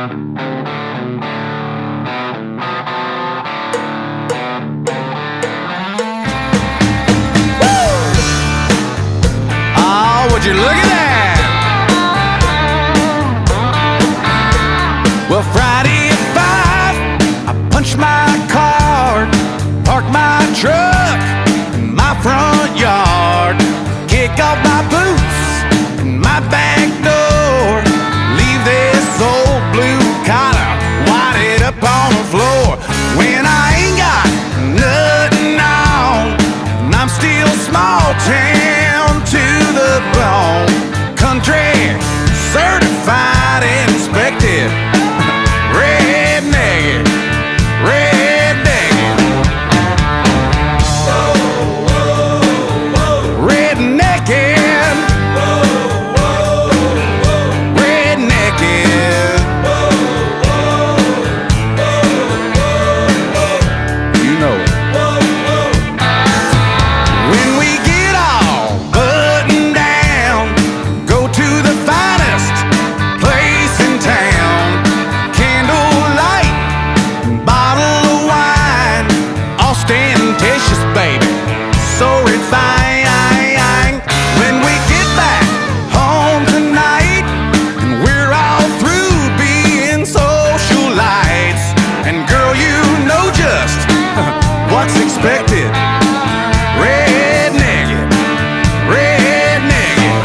Oh, would you look at that? Well, Friday at 5, I punched my card, parked my truck in my front yard, kick off my boots and my back door, leave this old blue collar whited up on the floor. When I ain't got nothing on, and I'm still small town to the bone, country certified and inspected, red Nekkid, red Nekkid, red Nekkid, red Nekkid. You know it. When we get all buttoned down, go to the finest place in town, candlelight, bottle of wine, ostentatious, baby, so refined. When we get back home tonight, and we're all through being socialites, and girl, you know just what's expected. Red Nekkid, red Nekkid,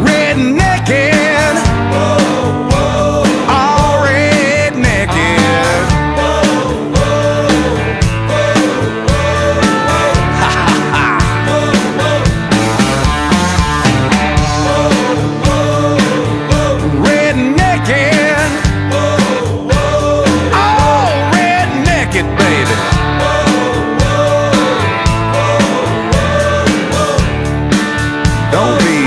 red Nekkid, all red Nekkid. Red Nekkid, all red Nekkid, baby. Don't be